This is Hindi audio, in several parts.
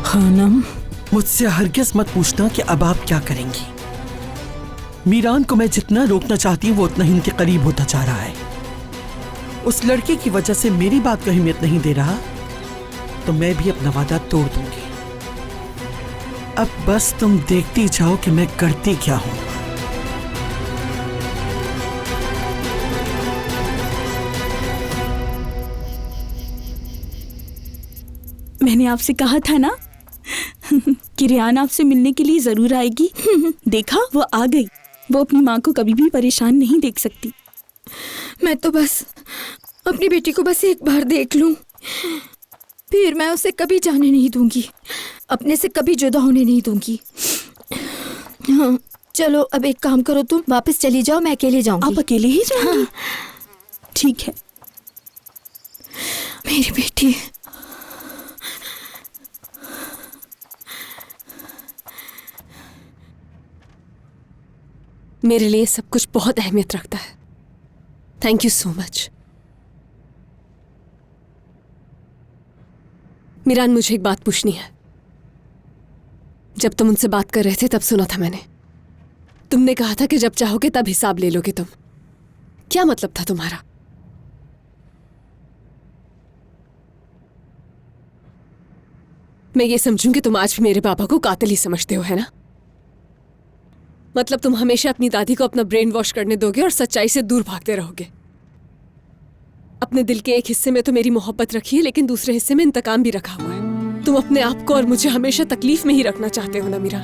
खानम, मुझसे हरगिज़ मत पूछना कि अब आप क्या करेंगी। मीरान को मैं जितना रोकना चाहती हूँ वो उतना ही इनके करीब होता जा रहा है। उस लड़के की वजह से मेरी बात को अहमियत नहीं दे रहा तो मैं भी अपना वादा तोड़ दूंगी। अब बस तुम देखती जाओ कि मैं करती क्या हूं। मैंने आपसे कहा था ना कि रेहान आपसे मिलने के लिए जरूर आएगी। देखा, वो आ गई। वो अपनी माँ को कभी भी परेशान नहीं देख सकती। मैं तो बस अपनी बेटी को बस एक बार देख लूं, फिर मैं उसे कभी जाने नहीं दूंगी, अपने से कभी जुदा होने नहीं दूंगी। हाँ, चलो अब एक काम करो, तुम वापस चली जाओ, मैं अकेले जाऊंगी। आप अकेले ही जाएंगी? हाँ। ठीक है। मेरी बेटी। मेरे लिए सब कुछ बहुत अहमियत रखता है। Thank you so much. Meeran, मुझे एक बात पूछनी है। जब तुम उनसे बात कर रहे थे तब सुना था मैंने, तुमने कहा था कि जब चाहोगे तब हिसाब ले लोगे तुम। क्या मतलब था तुम्हारा? मैं ये समझूं कि तुम आज भी मेरे पापा को कातिल ही समझते हो, है ना? मतलब तुम हमेशा अपनी दादी को अपना ब्रेन वॉश करने दोगे और सच्चाई से दूर भागते रहोगे। अपने दिल के एक हिस्से में तो मेरी मोहब्बत रखी है, लेकिन दूसरे हिस्से में इंतकाम भी रखा हुआ है। तुम अपने आप को और मुझे हमेशा तकलीफ में ही रखना चाहते हो ना मीरा?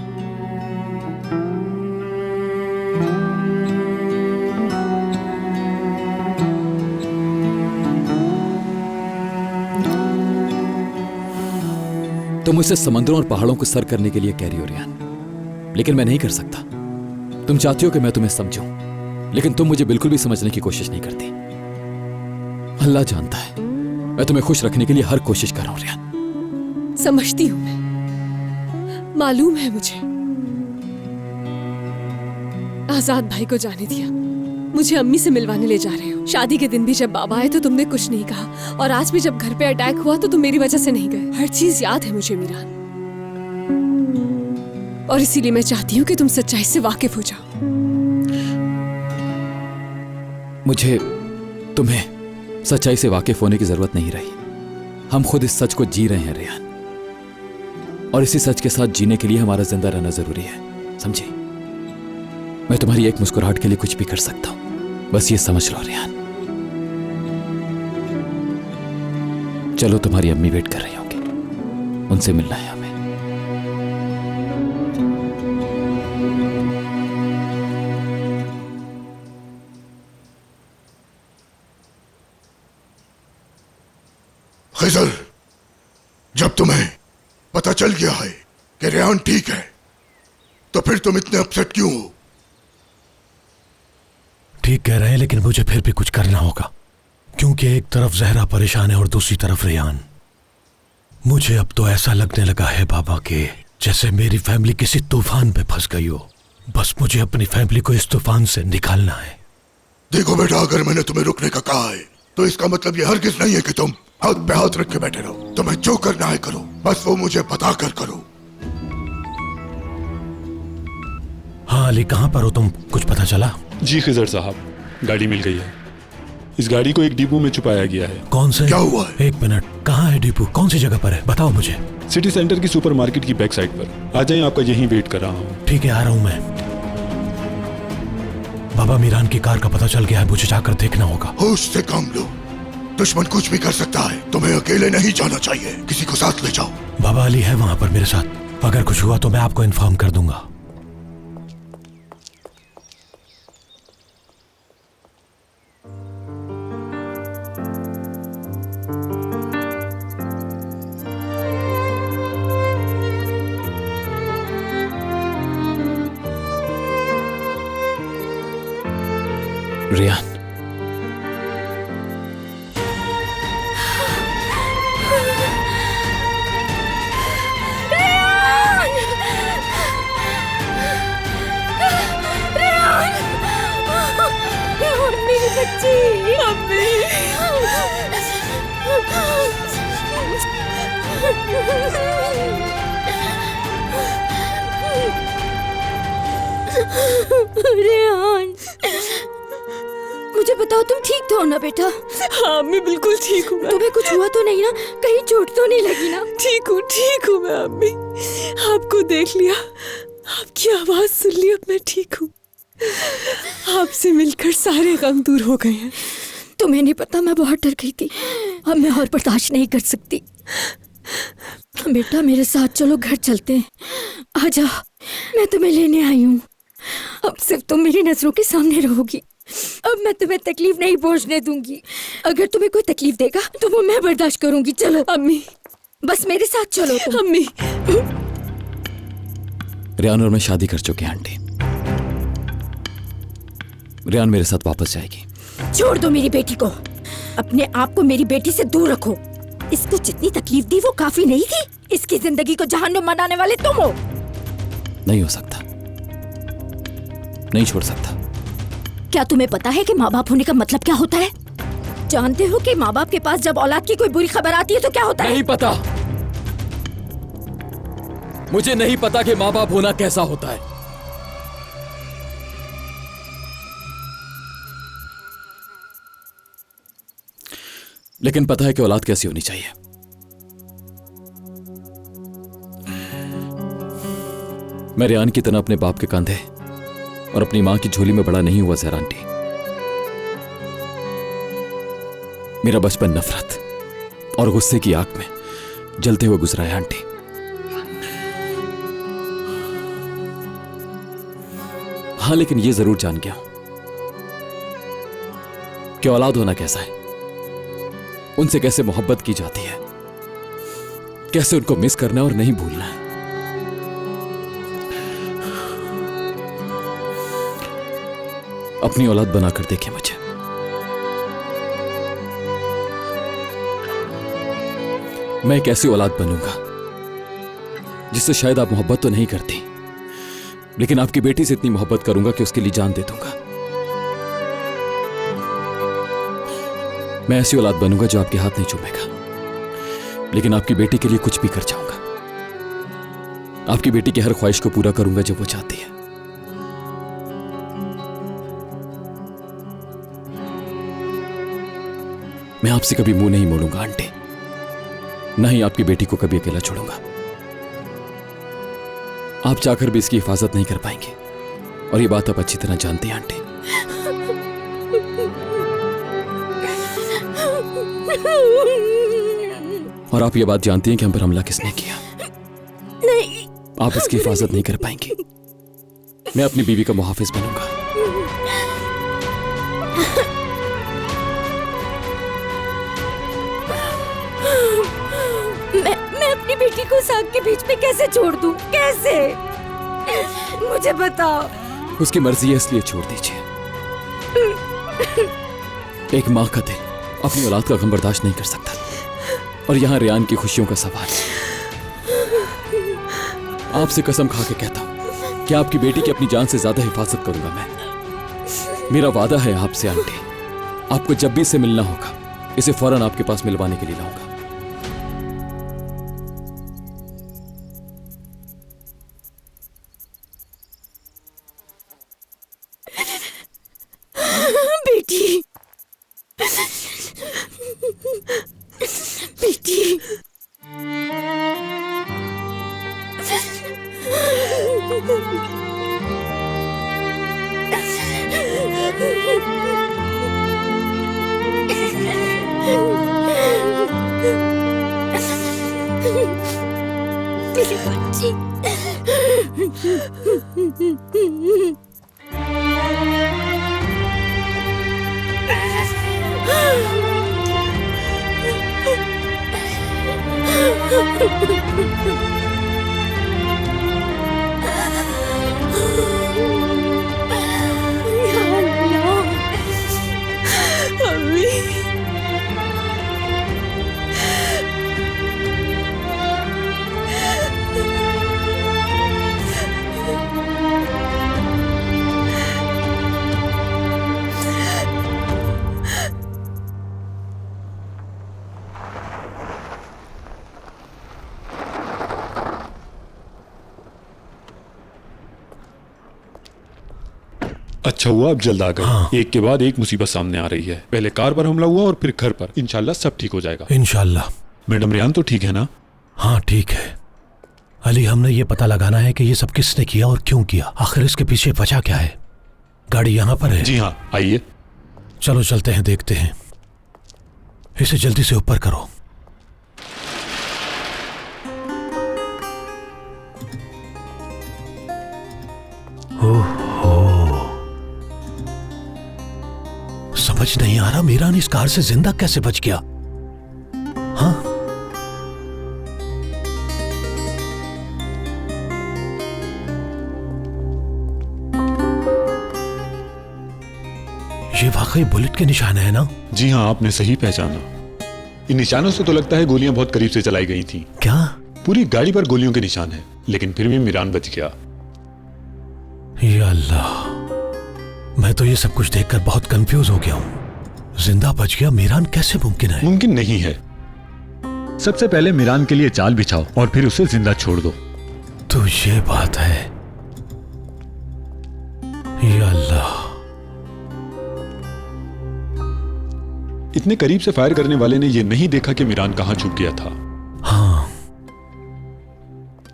तुम मुझसे समंदरों और पहाड़ों को सर करने के लिए कह रही हो रेहान, लेकिन मैं नहीं कर सकता। तुम चाहती हो कि मैं तुम्हें समझूं, लेकिन तुम मुझे बिल्कुल भी समझने की कोशिश नहीं करती। अल्लाह जानता है मैं तुम्हें खुश रखने के लिए हर कोशिश कर रहा हूं रेहान। समझती हूं मैं, मालूम है मुझे। आजाद भाई को जाने दिया, मुझे अम्मी से मिलवाने ले जा रहे हो। शादी के दिन भी जब बाबा आए तो तुमने कुछ नहीं कहा, और आज भी जब घर पे अटैक हुआ तो तुम मेरी वजह से नहीं गए। हर चीज याद है मुझे मीरान, और इसीलिए मैं चाहती हूँ कि तुम सच्चाई से वाकिफ हो जाओ। मुझे तुम्हें सच्चाई से वाकिफ होने की जरूरत नहीं रही। हम खुद इस सच को जी रहे हैं रेहान, और इसी सच के साथ जीने के लिए हमारा जिंदा रहना जरूरी है, समझी? मैं तुम्हारी एक मुस्कुराहट के लिए कुछ भी कर सकता हूं, बस ये समझ लो रेहान। चलो, तुम्हारी अम्मी वेट कर रही होंगी, उनसे मिलना है हमें। खिजर, जब तुम्हें पता चल गया है कि रेहान ठीक है, तो फिर तुम इतने अपसेट क्यों हो? ठीक कह रहे हैं, लेकिन मुझे फिर भी कुछ करना होगा, क्योंकि एक तरफ जहरा परेशान है और दूसरी तरफ रेहान। मुझे अब तो ऐसा लगने लगा है बाबा के जैसे मेरी फैमिली किसी तूफान पे फंस गई हो। बस मुझे अपनी फैमिली को इस तूफान से निकालना है। देखो बेटा, अगर मैंने तुम्हें रुकने का कहा है तो इसका मतलब ये हरगिज नहीं है कि तुम हाथ पे हाथ रख के बैठे रहो। तुम्हें जो करना है करो, बस वो मुझे बता कर करो। हाँ अली, कहाँ पर हो तुम? कुछ पता चला? जी खिजर साहब, गाड़ी मिल गई है। इस गाड़ी को एक डिपो में छुपाया गया है। कौन से? क्या हुआ है? एक मिनट, कहाँ है डिपो? कौन सी जगह पर है, बताओ मुझे। सिटी सेंटर की सुपरमार्केट की बैक साइड पर। आ जाए, आपका यहीं वेट कर रहा हूँ। ठीक है, आ रहा हूँ मैं। बाबा, मीरान की कार का पता चल गया है, मुझे जाकर देखना होगा। होश से काम लो, दुश्मन कुछ भी कर सकता है। तुम्हें अकेले नहीं जाना चाहिए, किसी को साथ ले जाओ। बाबा अली है वहां पर मेरे साथ, अगर कुछ हुआ तो मैं आपको इन्फॉर्म कर दूंगा। रेहान, मेरी बच्ची, रेहान, मुझे बताओ तुम ठीक तो हो ना बेटा? हाँ अम्मी बिल्कुल ठीक हूँ मैं। तुम्हें कुछ हुआ तो नहीं ना? कहीं चोट तो नहीं लगी ना? ठीक हूँ मैं अम्मी। आपको देख लिया, आपकी आवाज सुन ली, अब मैं ठीक हूँ। आपसे मिलकर सारे गम दूर हो गए हैं। तुम्हें नहीं पता, मैं बहुत डर गई थी। अब मैं और बर्दाश्त नहीं कर सकती। बेटा मेरे साथ चलो, घर चलते हैं। आजा, मैं तुम्हें लेने आई हूँ। अब सिर्फ तुम मेरी नजरों के सामने रहोगी। अब मैं तुम्हें तकलीफ नहीं पहुंचने दूंगी। अगर तुम्हें कोई तकलीफ देगा तो वो मैं बर्दाश्त करूंगी। चलो अम्मी, बस मेरे साथ चलो तुम। अम्मी। रेहान और मैं शादी कर चुके हैं आंटी। रेहान मेरे साथ वापस जाएगी। छोड़ दो मेरी बेटी को। अपने आप को मेरी बेटी से दूर रखो। इसको जितनी तकलीफ दी वो काफी नहीं थी? इसकी जिंदगी को जहन्नुम बनाने वाले तुम हो। नहीं हो सकता, नहीं छोड़ सकता। क्या तुम्हें पता है कि माँ बाप होने का मतलब क्या होता है? जानते हो कि माँ बाप के पास जब औलाद की कोई बुरी खबर आती है तो क्या होता है? नहीं पता, मुझे नहीं पता कि माँ बाप होना कैसा होता है। लेकिन पता है कि औलाद कैसी होनी चाहिए। मैं रेहान की तरह अपने बाप के कंधे और अपनी मां की झोली में बड़ा नहीं हुआ जहरा आंटी। मेरा बचपन नफरत और गुस्से की आग में जलते हुए गुजरा है आंटी। हाँ, लेकिन यह जरूर जान गया हूं कि औलाद होना कैसा है, उनसे कैसे मोहब्बत की जाती है, कैसे उनको मिस करना और नहीं भूलना है। अपनी औलाद बनाकर देखें मुझे। मैं एक ऐसी औलाद बनूंगा जिससे शायद आप मोहब्बत तो नहीं करती, लेकिन आपकी बेटी से इतनी मोहब्बत करूंगा कि उसके लिए जान दे दूंगा। मैं ऐसी औलाद बनूंगा जो आपके हाथ नहीं चूमेगा, लेकिन आपकी बेटी के लिए कुछ भी कर जाऊंगा। आपकी बेटी की हर ख्वाहिश को पूरा करूंगा जो वो चाहती है। मैं आपसे कभी मुंह नहीं मोड़ूंगा आंटी, ना ही आपकी बेटी को कभी अकेला छोड़ूंगा। आप चाहकर भी इसकी हिफाजत नहीं कर पाएंगे, और ये बात आप अच्छी तरह जानती हैं आंटी। और आप ये बात जानती हैं कि हम पर हमला किसने किया। नहीं, आप इसकी हिफाजत नहीं कर पाएंगी। मैं अपनी बीवी का मुहाफिज बनूंगा। मैं अपनी बेटी को साग के बीच में कैसे छोड़ दूं? कैसे? मुझे बताओ। उसकी मर्जी है इसलिए छोड़ दीजिए। एक माँ का दिल अपनी औलाद का गम बर्दाश्त नहीं कर सकता, और यहां रेहान की खुशियों का सवाल। आपसे कसम खा के कहता हूं कि आपकी बेटी की अपनी जान से ज्यादा हिफाजत करूंगा मैं। मेरा वादा है आपसे आंटी, आपको जब भी इसे मिलना होगा इसे फौरन आपके पास मिलवाने के लिए लाऊंगा। बेटी, बेटी, मेरी बच्ची। अम्मी, अच्छा हुआ अब जल्द आ गए। हाँ। एक के बाद एक मुसीबत सामने आ रही है। पहले कार पर हमला हुआ और फिर घर पर। इंशाल्लाह सब ठीक हो जाएगा। इंशाल्लाह। मैडम रियान तो ठीक है ना? हाँ ठीक है अली, हमने ये पता लगाना है कि ये सब किसने किया और क्यों किया। आखिर इसके पीछे वजह क्या है। गाड़ी यहाँ पर है? जी हाँ, आइए। चलो चलते हैं, देखते हैं। इसे जल्दी से ऊपर करो। ओहो, समझ नहीं आ रहा मीरान इस कार से जिंदा कैसे बच गया। हाँ, ये वाकई बुलेट के निशान है ना? जी हाँ, आपने सही पहचाना। इन निशानों से तो लगता है गोलियां बहुत करीब से चलाई गई थी। क्या? पूरी गाड़ी पर गोलियों के निशान हैं, लेकिन फिर भी मीरान बच गया। या अल्लाह, मैं तो ये सब कुछ देखकर बहुत कंफ्यूज हो गया हूँ। जिंदा बच गया मीरान कैसे मुमकिन है? मुमकिन नहीं है। सबसे पहले मीरान के लिए जाल बिछाओ और फिर उसे जिंदा छोड़ दो। तो ये बात है। या अल्लाह, इतने करीब से फायर करने वाले ने यह नहीं देखा कि मीरान कहां छुप गया था। हाँ,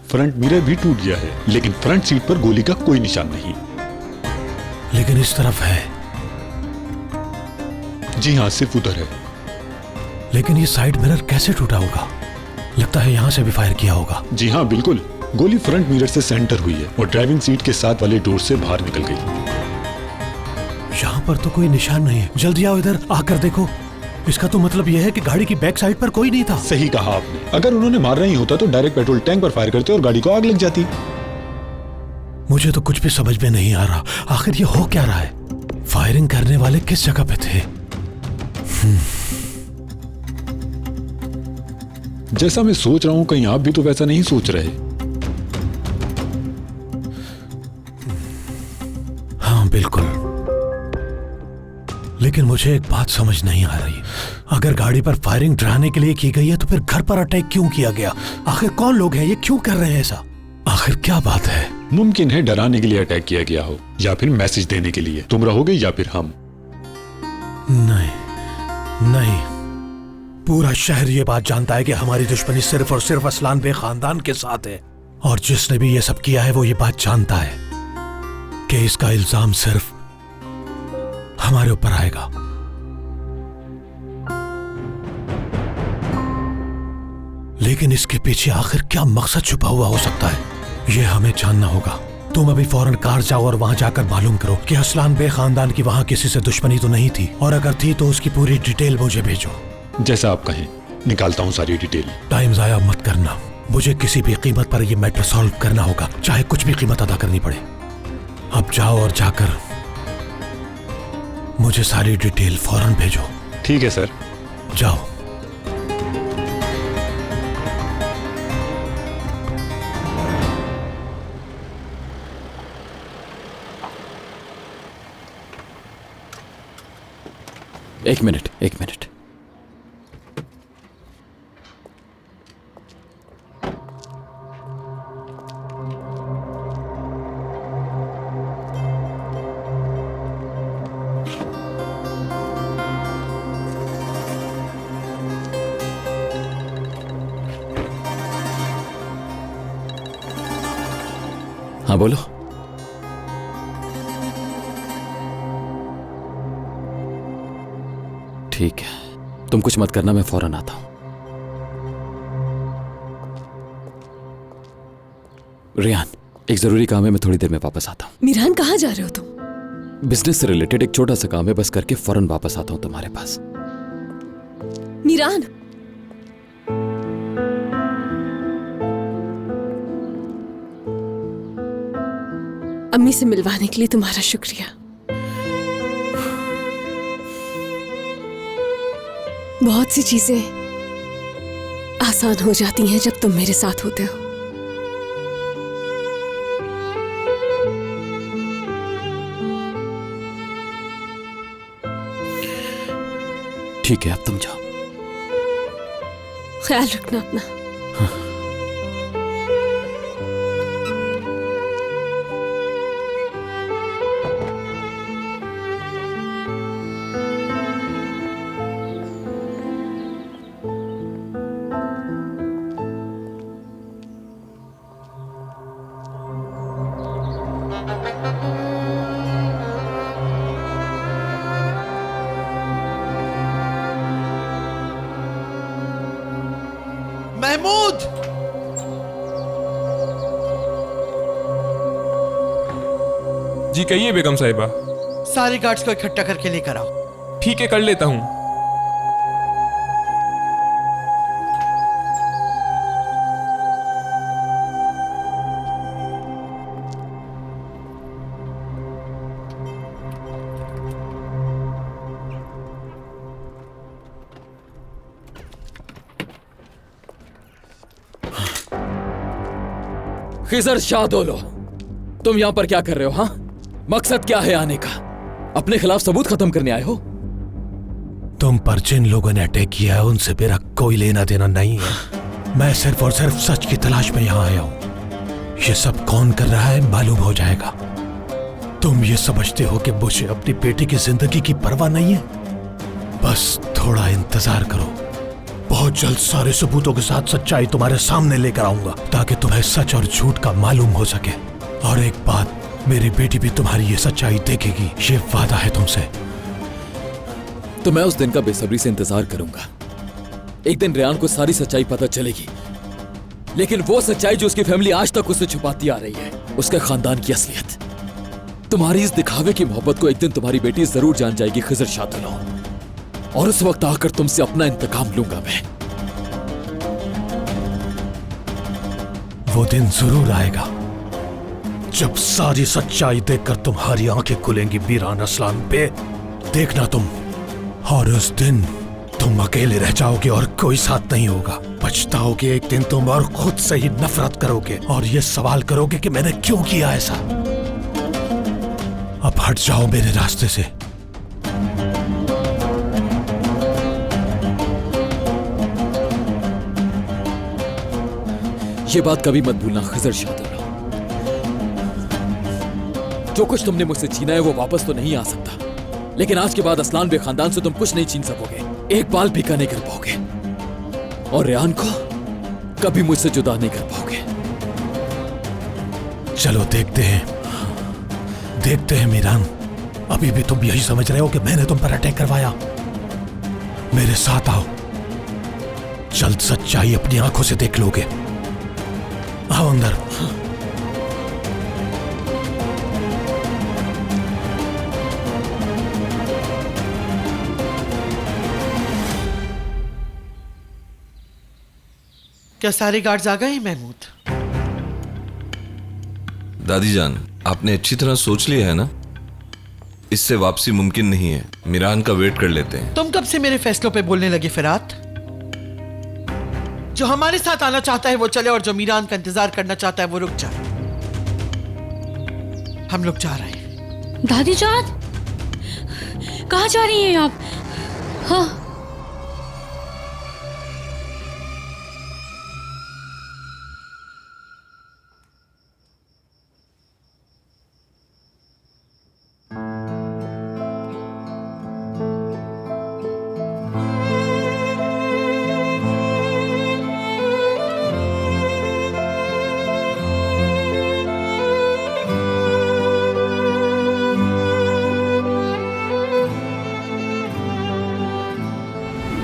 फ्रंट मिरर भी टूट गया है, लेकिन फ्रंट सीट पर गोली का कोई निशान नहीं। लेकिन इस तरफ है। जी हाँ, सिर्फ उधर है। लेकिन ये साइड मिरर कैसे टूटा होगा? लगता है यहां से भी फायर किया होगा। जी हाँ, बिल्कुल। गोली फ्रंट मिरर से सेंटर हुई है और ड्राइविंग सीट के साथ वाले डोर से बाहर निकल गई। यहाँ पर तो कोई निशान नहीं है। जल्दी आओ इधर, आकर देखो। इसका तो मतलब यह है कि गाड़ी की बैक साइड पर कोई नहीं था। सही कहा आपने। अगर उन्होंने मारना ही होता तो डायरेक्ट पेट्रोल टैंक पर फायर करते और गाड़ी को आग लग जाती। मुझे तो कुछ भी समझ में नहीं आ रहा, आखिर ये हो क्या रहा है? फायरिंग करने वाले किस जगह पे थे? जैसा मैं सोच रहा हूं, कहीं आप भी तो वैसा नहीं सोच रहे। हाँ बिल्कुल, लेकिन मुझे एक बात समझ नहीं आ रही। अगर गाड़ी पर फायरिंग डराने के लिए की गई है तो फिर घर पर अटैक क्यों किया गया? आखिर कौन लोग हैं? ये क्यों कर रहे हैं ऐसा? आखिर क्या बात है? मुमकिन है डराने के लिए अटैक किया गया हो, या फिर मैसेज देने के लिए। तुम रहोगे या फिर हम। नहीं नहीं, पूरा शहर ये बात जानता है कि हमारी दुश्मनी सिर्फ और सिर्फ असलान बे खानदान के साथ है। और जिसने भी ये सब किया है वो ये बात जानता है कि इसका इल्जाम सिर्फ हमारे ऊपर आएगा। लेकिन इसके पीछे आखिर क्या मकसद छुपा हुआ हो सकता है, ये हमें जानना होगा। तुम अभी फौरन कार जाओ और वहां जाकर मालूम करो कि असलान बे खानदान की वहां किसी से दुश्मनी तो नहीं थी, और अगर थी तो उसकी पूरी डिटेल मुझे भेजो। जैसा आप कहें, निकालता हूं सारी डिटेल। टाइम जाया मत करना, मुझे किसी भी कीमत पर यह मैटर सॉल्व करना होगा, चाहे कुछ भी कीमत अदा करनी पड़े। अब जाओ और जाकर मुझे सारी डिटेल फौरन भेजो। ठीक है सर। जाओ। एक मिनट। हाँ बोलो। ठीक है, तुम कुछ मत करना, मैं फौरन आता हूं। रियान, एक जरूरी काम है, मैं थोड़ी देर में वापस आता हूं। मीरान, कहाँ जा रहे हो तुम? बिजनेस से रिलेटेड एक छोटा सा काम है, बस करके फौरन वापस आता हूं तुम्हारे पास। मीरान, अम्मी से मिलवाने के लिए तुम्हारा शुक्रिया। बहुत सी चीजें आसान हो जाती हैं जब तुम मेरे साथ होते हो। ठीक है, अब तुम जाओ। ख्याल रखना अपना। महमूद! जी कहिए बेगम साहिबा। सारे गार्ड्स को इकट्ठा करके लेकर आओ। ठीक है, कर लेता हूँ। खिजर शाहदोलो, तुम यहां पर क्या कर रहे हो? हाँ, मकसद क्या है आने का? अपने खिलाफ सबूत खत्म करने आए हो? तुम पर जिन लोगों ने अटैक किया है उनसे मेरा कोई लेना देना नहीं है। मैं सिर्फ और सिर्फ सच की तलाश में यहां आया हूं। ये सब कौन कर रहा है मालूम हो जाएगा। तुम ये समझते हो कि मुझे अपनी बेटी की जिंदगी की परवाह नहीं है? बस थोड़ा इंतजार करो, बहुत जल्द सारे सबूतों के साथ सच्चाई तुम्हारे सामने लेकर आऊंगा ताकि तुम्हें सच और झूठ का मालूम हो सके। और एक बात, मेरी बेटी भी तुम्हारी ये सच्चाई देखेगी, ये वादा है तुमसे। तो मैं उस दिन का बेसब्री से इंतजार करूंगा। एक दिन रेयान को सारी सच्चाई पता चलेगी, लेकिन वो सच्चाई जो उसकी फैमिली आज तक उससे छुपाती आ रही है, उसके खानदान की असलियत। तुम्हारी इस दिखावे की मोहब्बत को एक दिन तुम्हारी बेटी जरूर जान जाएगी खिजर शाहदोलो, और उस वक्त आकर तुमसे अपना इंतकाम लूंगा मैं। वो दिन जरूर आएगा जब सारी सच्चाई देखकर तुम्हारी आंखें खुलेंगी मीरान असलान पे। देखना तुम, और उस दिन तुम अकेले रह जाओगे और कोई साथ नहीं होगा। पछताओगे एक दिन तुम, और खुद से ही नफरत करोगे और ये सवाल करोगे कि मैंने क्यों किया ऐसा। अब हट जाओ मेरे रास्ते से। ये बात कभी मत भूलना खिजर शाहदोलो। जो कुछ तुमने मुझसे छीना है वो वापस तो नहीं आ सकता, लेकिन आज के बाद असलान बे खानदान से तुम कुछ नहीं छीन सकोगे, एक बाल भी नहीं कर पाओगे, और रेयान को कभी मुझसे जुदा नहीं कर पाओगे। चलो देखते हैं मीरान, अभी भी तुम यही समझ रहे हो कि मैंने तुम पर अटैक करवाया? मेरे साथ आओ, जल्द सच्चाई अपनी आंखों से देख लोगे। आओ अंदर। क्या सारे गार्ड्स आ गए हैं महमूद? दादी जान, आपने अच्छी तरह सोच लिया है ना? इससे वापसी मुमकिन नहीं है। मीरान का वेट कर लेते हैं। तुम कब से मेरे फैसलों पे बोलने लगे फिरात? जो हमारे साथ आना चाहता है वो चले, और जो मीरान का इंतजार करना चाहता है वो रुक जाए। हम लोग जा रहे हैं। दादी जान, कहाँ जा रही हैं आप? हाँ,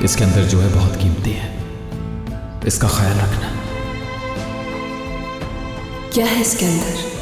इसके अंदर जो है बहुत कीमती है, इसका ख्याल रखना। क्या है इसके अंदर?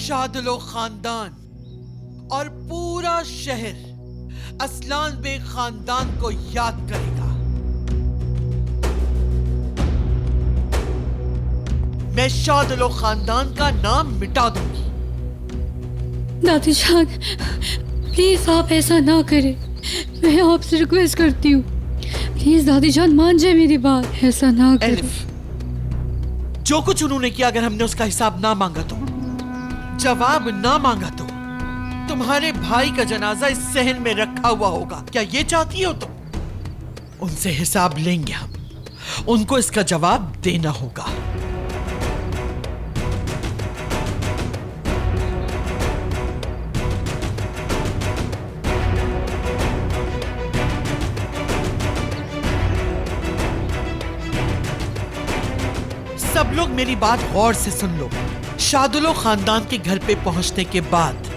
शाहदोलो खानदान और पूरा शहर असलान बे खानदान को याद करेगा। मैं शाहदोलो खानदान का नाम मिटा दूंगी। दादी जान, प्लीज आप ऐसा ना करें, मैं आपसे रिक्वेस्ट करती हूँ। प्लीज दादी जान मान जाए मेरी बात, ऐसा ना करें। एलिफ, जो कुछ उन्होंने किया, अगर हमने उसका हिसाब ना मांगा तो, जवाब ना मांगा तो, तुम्हारे भाई का जनाजा इस सहन में रखा हुआ होगा। क्या ये चाहती हो तुम? उनसे हिसाब लेंगे हम, उनको इसका जवाब देना होगा। सब लोग मेरी बात गौर से सुन लो। शादुलो खानदान के घर पे पहुंचने के बाद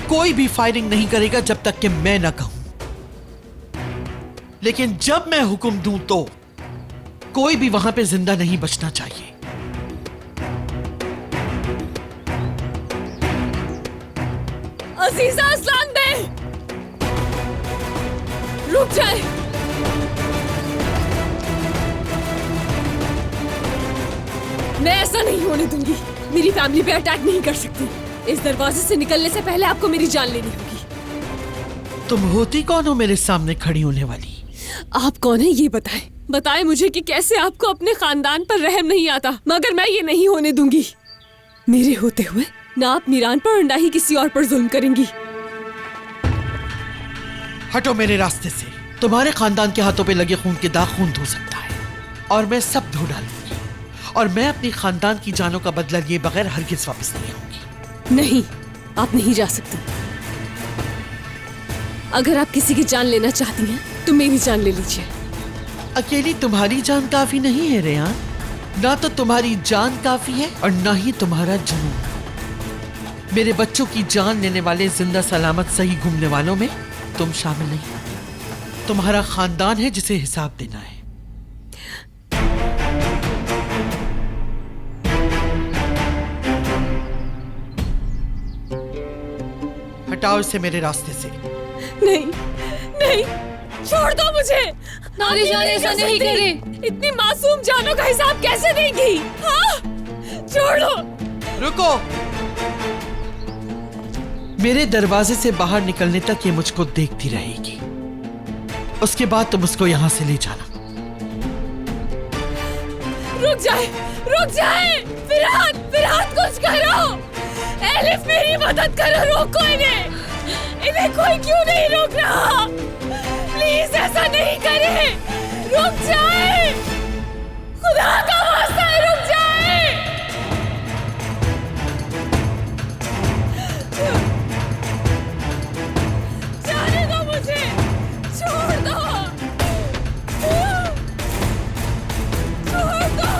कोई भी फायरिंग नहीं करेगा जब तक कि मैं ना कहूं। लेकिन जब मैं हुक्म दूं तो कोई भी वहां पे जिंदा नहीं बचना चाहिए। अजीजा अस्लान बे, रुक जाए। मैं ऐसा नहीं होने दूंगी। मेरी फैमिली पे अटैक नहीं कर सकती। इस दरवाजे से निकलने से पहले आपको मेरी जान लेनी होगी। तुम होती कौन हो मेरे सामने खड़ी होने वाली? आप कौन है ये बताएं। बताएं मुझे कि कैसे आपको अपने खानदान पर रहम नहीं आता, मगर मैं ये नहीं होने दूंगी। मेरे होते हुए ना आप मीरान पर और ना ही किसी और पर जुल्म करेंगी। हटो मेरे रास्ते से। तुम्हारे खानदान के हाथों पे लगे खून के दाग खून धो सकता है और मैं सब धो डालूंगी और मैं अपनी खानदान की जानों का बदला लिए बगैर हरगिज वापस नहीं आऊंगी। नहीं, आप नहीं जा सकती। अगर आप किसी की जान लेना चाहती हैं तो मेरी जान ले लीजिए। अकेली तुम्हारी जान काफी नहीं है रेहान। ना तो तुम्हारी जान काफी है और ना ही तुम्हारा जुनून। मेरे बच्चों की जान लेने वाले जिंदा सलामत सही घूमने वालों में तुम शामिल नहीं। तुम्हारा खानदान है जिसे हिसाब देना है। हटाओ इसे मेरे रास्ते से। नहीं, नहीं, छोड़ दो मुझे। दादी जान ऐसा नहीं करे। इतनी मासूम जानों का हिसाब कैसे देंगी? हाँ? छोड़ो। रुको। मेरे दरवाजे से बाहर निकलने तक ये मुझको देखती रहेगी। उसके बाद तुम उसको यहाँ से ले जाना। रुक जाए, रुक जाए। फिरहाद, फिरहाद कुछ करो। एलिफ मेरी मदद करो, रोको इन्हें। इन्हें कोई क्यों नहीं रोक रहा? प्लीज ऐसा नहीं करे। रुक जाए, खुदा का वास्ता है, रुक जाए। जाने दो मुझे, छोड़ दो, छोड़ दो।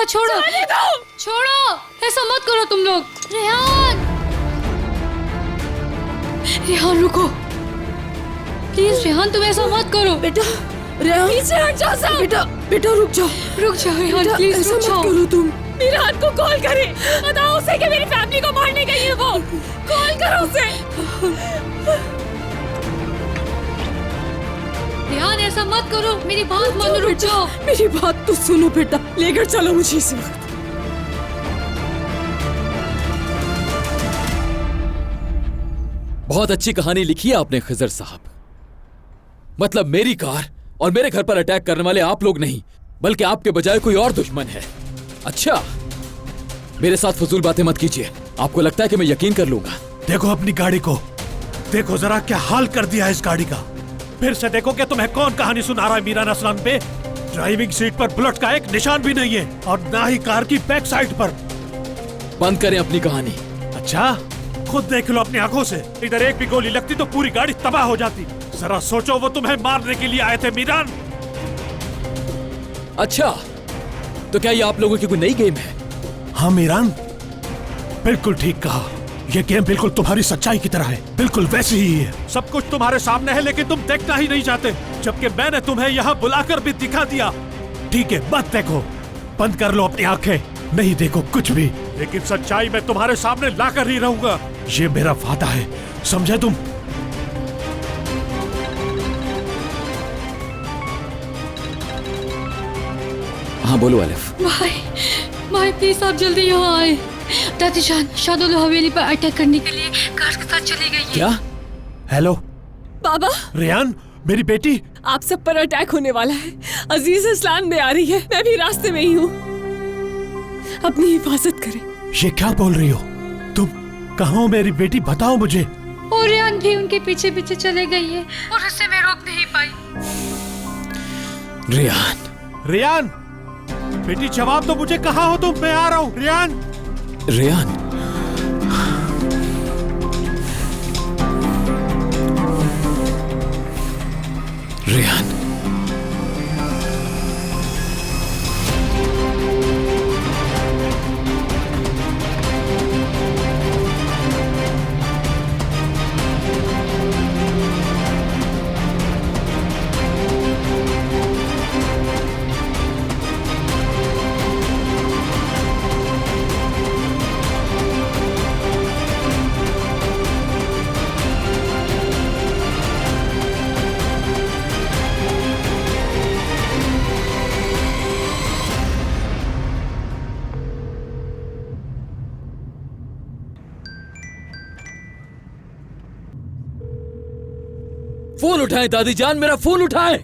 छोड़ो, छोड़ो, ऐसा मत करो तुम लोग। रेहान, रेहान रुको, प्लीज रेहान तुम ऐसा मत करो। बेटा, रेहान पीछे हट जाओ सब। बेटा, बेटा रुक जाओ, रुक जाओ रेहान, प्लीज ऐसा रुक मत जाओ। करो तुम। मीरान को कॉल करे, बताओ उसे कि मेरी फैमिली को मारने गई है वो। कॉल करो उसे। रेहान ऐसा मत करो, मेरी बात मानो, रुक जाओ। मेरी बात तो सुनो बेटा। लेकर चलो मुझे इस वक्त। बहुत अच्छी कहानी लिखी है आपने खिजर साहब। मतलब मेरी कार और मेरे घर पर अटैक करने वाले आप लोग नहीं, बल्कि आपके बजाय कोई और दुश्मन है। अच्छा, मेरे साथ फजूल बातें मत कीजिए। आपको लगता है कि मैं यकीन कर लूंगा? देखो अपनी गाड़ी को, देखो जरा क्या हाल कर दिया है इस गाड़ी का। फिर से देखो कि तुम्हें कौन कहानी सुना रहा है मीरान असलान पे। ड्राइविंग सीट पर बुलेट का एक निशान भी नहीं है और ना ही कार की बैक साइड पर। बंद करें अपनी कहानी। अच्छा, खुद देख लो अपनी आंखों से। इधर एक भी गोली लगती तो पूरी गाड़ी तबाह हो जाती। जरा सोचो, वो तुम्हें मारने के लिए आए थे मीरान। अच्छा, तो क्या ये आप लोगों की कोई नई गेम है? हाँ मीरान, बिल्कुल ठीक कहा। ये गेम बिल्कुल तुम्हारी सच्चाई की तरह है, बिल्कुल वैसी ही है। सब कुछ तुम्हारे सामने है लेकिन तुम देखना ही नहीं चाहते, जबकि मैंने तुम्हें यहाँ बुलाकर भी दिखा दिया। ठीक है, मत देखो, बंद कर लो अपनी आंखें, नहीं देखो कुछ भी। लेकिन सच्चाई मैं तुम्हारे सामने लाकर ही रहूंगा, ये मेरा वादा है। समझे तुम? हाँ बोलो अलिफ। भाई प्लीज आप जल्दी यहाँ आए। दादी जान शादुल हवेली पर अटैक करने के लिए कार के साथ चली गई है। क्या? हेलो बाबा, रेयान, मेरी बेटी। आप सब पर अटैक होने वाला है। अजीज इस्लान में आ रही है, मैं भी रास्ते में ही हूँ। अपनी हिफाजत करें। ये क्या बोल रही हो तुम? कहाँ हो मेरी बेटी, बताओ मुझे। और रेयान भी उनके पीछे पीछे चले गई है और उसे मैं रोक नहीं पाई। रेयान, बेटी जवाब दो मुझे, कहाँ हो तुम? मैं आ रहा हूँ। रेयान। रेयान, रेयान, फोन उठाएं दादी जान, मेरा फोन उठाएं।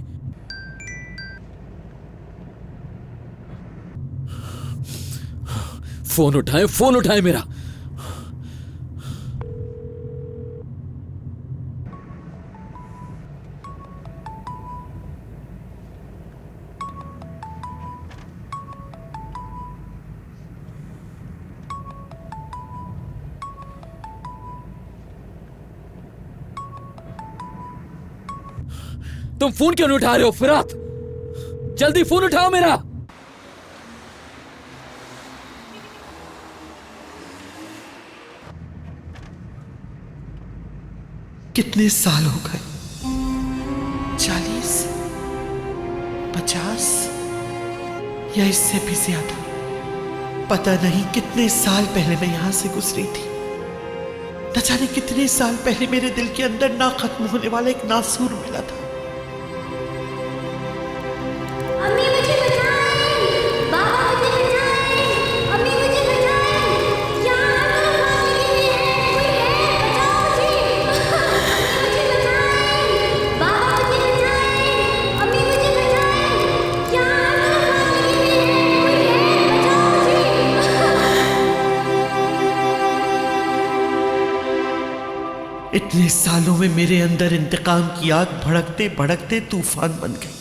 फोन उठाएं मेरा। तुम फोन क्यों नहीं उठा रहे हो फिरात? जल्दी फोन उठाओ मेरा। कितने साल हो गए? 40, 50 या इससे भी ज्यादा? पता नहीं कितने साल पहले मैं यहां से गुजरी थी। न जाने कितने साल पहले मेरे दिल के अंदर ना खत्म होने वाला एक नासूर मिला था। इतने सालों में मेरे अंदर इंतकाम की आग भड़कते भड़कते तूफान बन गई।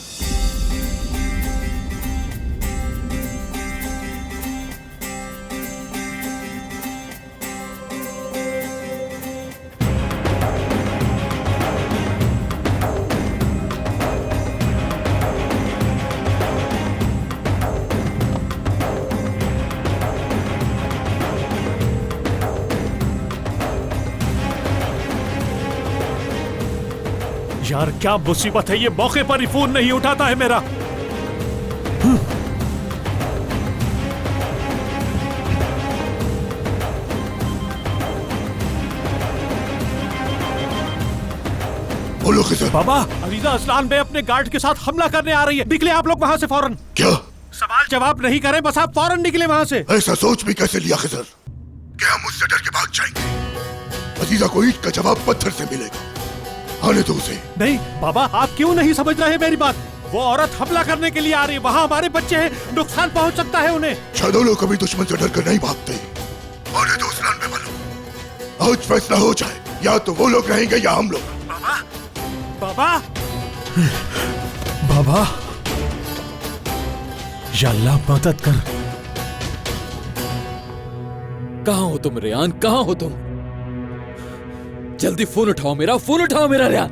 यार क्या मुसीबत है, ये मौके पर ही फोन नहीं उठाता है मेरा। बोलो खिजर। बाबा, अजीजा अस्लान बे अपने गार्ड के साथ हमला करने आ रही है। निकले आप लोग वहां से फौरन। क्या? सवाल जवाब नहीं करें, बस आप फौरन निकले वहां से। ऐसा सोच भी कैसे लिया खिजर? क्या हम उससे डर के भाग जाएंगे? अजीजा को ईंट का जवाब पत्थर से मिलेगा। आने दो उसे। नहीं बाबा, आप क्यों नहीं समझ रहे मेरी बात? वो औरत हमला करने के लिए आ रही है, वहाँ हमारे बच्चे हैं, नुकसान पहुँच सकता है उन्हें। शायद लोग कभी दुश्मन से डरकर नहीं भागते। आने दो अस्लान बे वालों। आज फैसला हो जाए, या तो वो लोग रहेंगे या हम लोग। बाबा, बाबा, बाबा, या अल्लाह मदद कर। कहाँ हो तुम रेयान, कहाँ हो तुम? जल्दी फोन उठाओ मेरा, फोन उठाओ मेरा रेयान।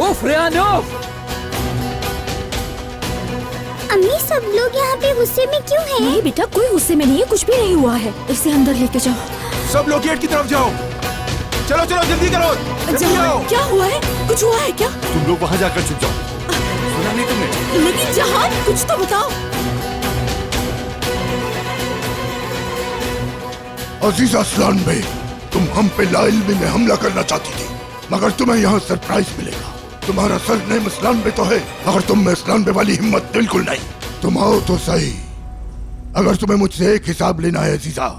ओफ रेयान, ओफ। अम्मी, सब लोग यहाँ पे गुस्से में क्यों हैं? नहीं बेटा, कोई गुस्से में नहीं है, कुछ भी नहीं हुआ है। इसे अंदर लेके जाओ। सब लोग गेट की तरफ जाओ। चलो चलो जल्दी करो, जल्दी आओ। क्या हुआ है? कुछ हुआ है क्या? तुम लोग वहां जाकर छुप जाओ। सुना नहीं तुमने? लेकिन जहान, कुछ तो बताओ। अजीजा असलान बे, तुम हम पे लाइल्मी में हमला करना चाहती थी, मगर तुम्हें यहाँ सरप्राइज मिलेगा। तुम्हारा सरनेम असलान बे तो है, मगर तुम में असलान बे वाली हिम्मत बिल्कुल नहीं। तुम आओ तो सही। अगर तुम्हें मुझसे एक हिसाब लेना है अजीजा,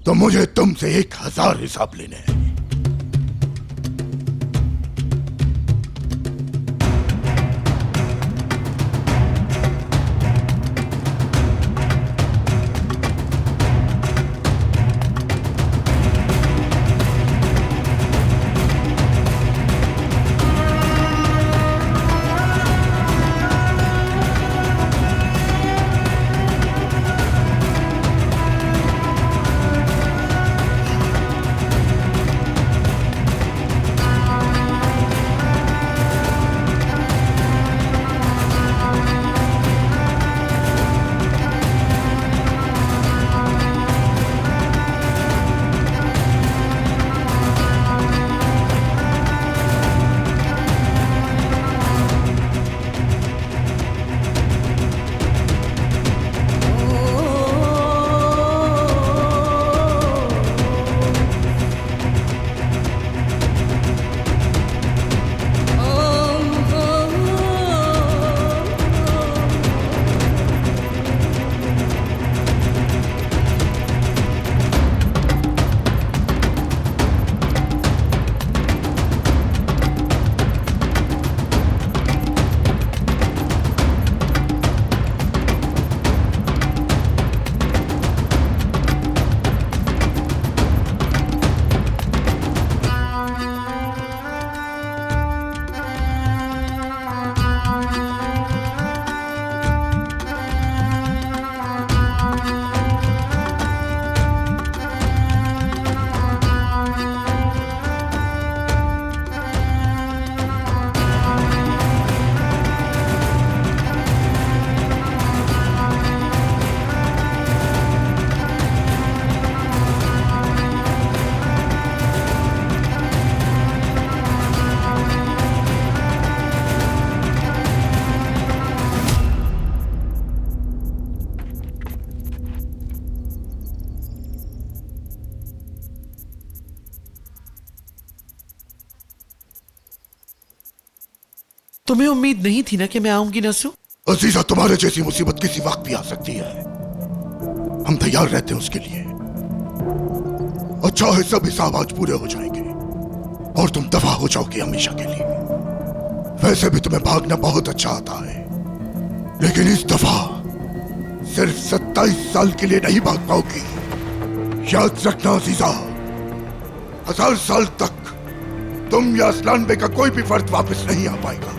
तो मुझे तुमसे 1000 हिसाब लेने हैं। तुम्हें उम्मीद नहीं थी ना कि मैं आऊंगी नसू? अजीजा, तुम्हारे जैसी मुसीबत किसी वक्त भी आ सकती है। हम तैयार रहते हैं उसके लिए। अच्छा है, सब हिसाब आज पूरे हो जाएंगे और तुम दफा हो जाओगे हमेशा के लिए। वैसे भी तुम्हें भागना बहुत अच्छा आता है, लेकिन इस दफा सिर्फ 27 साल के लिए नहीं भाग पाओगी। याद रखना अजीजा, 1000 साल तक तुम या असलान बे का कोई भी फर्द वापस नहीं आ पाएगा।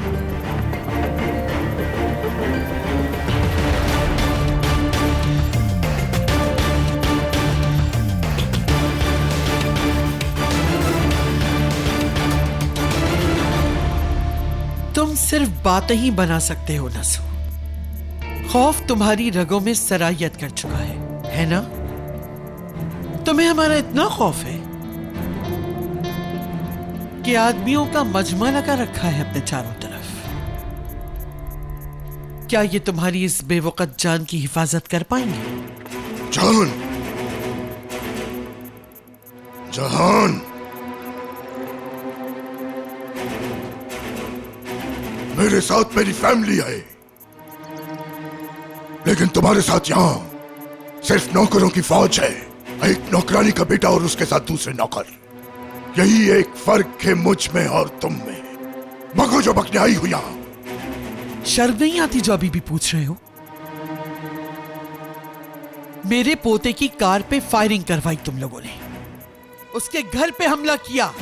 तुम सिर्फ बातें ही बना सकते हो नसू। खौफ तुम्हारी रगों में सरायत कर चुका है ना? तुम्हें हमारा इतना खौफ है कि आदमियों का मजमा लगा रखा है अपने चारों तरफ। क्या ये तुम्हारी इस बेवकत जान की हिफाजत कर पाएंगे? जान, जहान, मेरे साथ मेरी फैमिली है, लेकिन तुम्हारे साथ यहां सिर्फ नौकरों की फौज है। एक नौकरानी का बेटा और उसके साथ दूसरे नौकर। यही एक फर्क है मुझ में और तुम में। बको जो बकने आई हो यहां। शर्म नहीं आती जो अभी भी पूछ रहे हो? मेरे पोते की कार पे फायरिंग करवाई तुम लोगों ने, उसके घर पे हमला किया।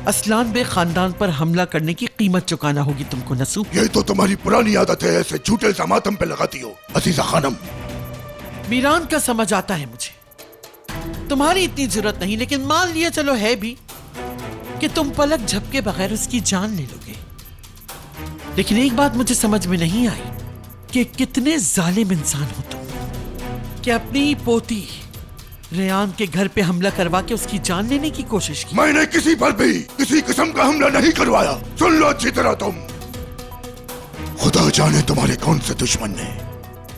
असलान बे खानदान पर हमला करने की कीमत चुकाना होगी तुमको नसू। ये तो तुम्हारी पुरानी आदत है, ऐसे झूठे इल्जाम तुम पे लगाती हो अजीजा खानम। मीरान का समझ आता है मुझे, तुम्हारी इतनी जरूरत नहीं, लेकिन मान लिया चलो है भी कि तुम पलक झपके बगैर उसकी जान ले लोगे। लेकिन एक बात मुझे समझ में नहीं आई कि कितने जालिम इंसान हो तुम कि अपनी पोती रेयान के घर पे हमला करवा के उसकी जान लेने की कोशिश की। मैंने किसी पर भी किसी किस्म का हमला नहीं करवाया। सुन लो अच्छी तरह तुम। खुदा जाने तुम्हारे कौन से दुश्मन ने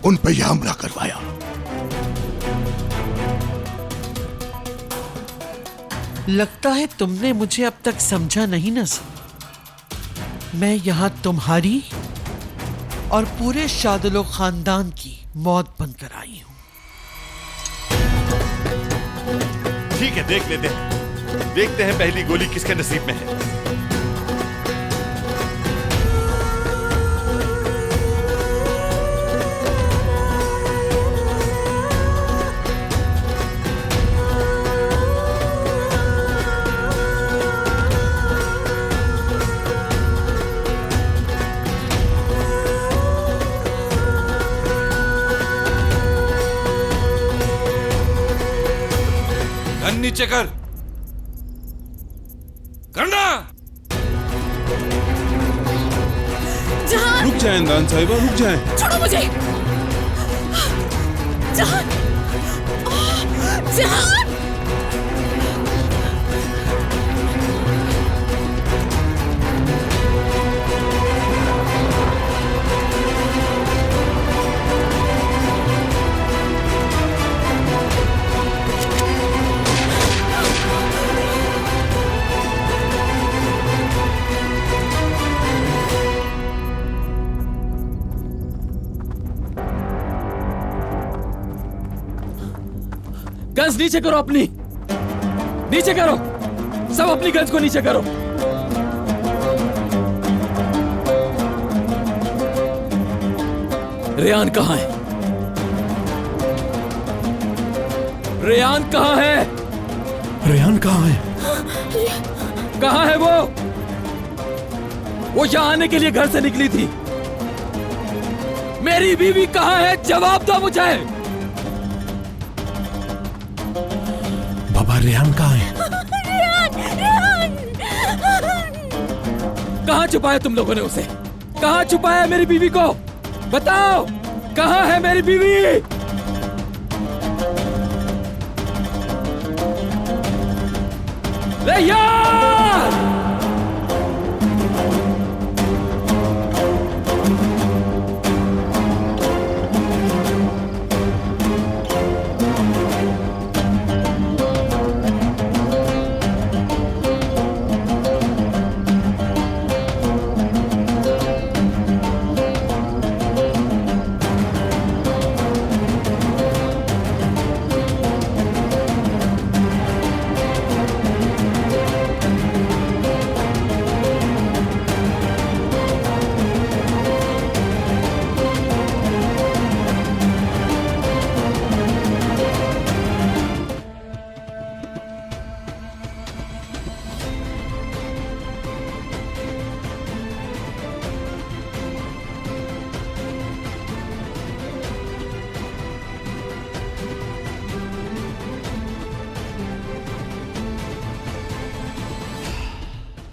उन पे यह हमला करवाया। लगता है तुमने मुझे अब तक समझा नहीं ना। मैं यहाँ तुम्हारी और पूरे शादुलो खानदान की मौत बनकर आई हूँ। ठीक है, देख लेते हैं। देखते हैं पहली गोली किसके नसीब में है। गन नीचे कर, करना। जहान, रुक जाए इंद्रान साहिबा, रुक जाए। छोड़ो मुझे। जहान, जहान। गन्स नीचे करो, अपनी नीचे करो, सब अपनी गन्स को नीचे करो। रेयान कहाँ है? रेयान कहाँ है? रेयान कहाँ है? कहाँ है वो? वो यहाँ आने के लिए घर से निकली थी। मेरी बीवी कहाँ है? जवाब दो मुझे। बाबा रेयान कहाँ है? कहाँ छुपाया तुम लोगों ने उसे? कहाँ छुपाया मेरी बीवी को? बताओ, कहाँ है मेरी बीवी? रेयान!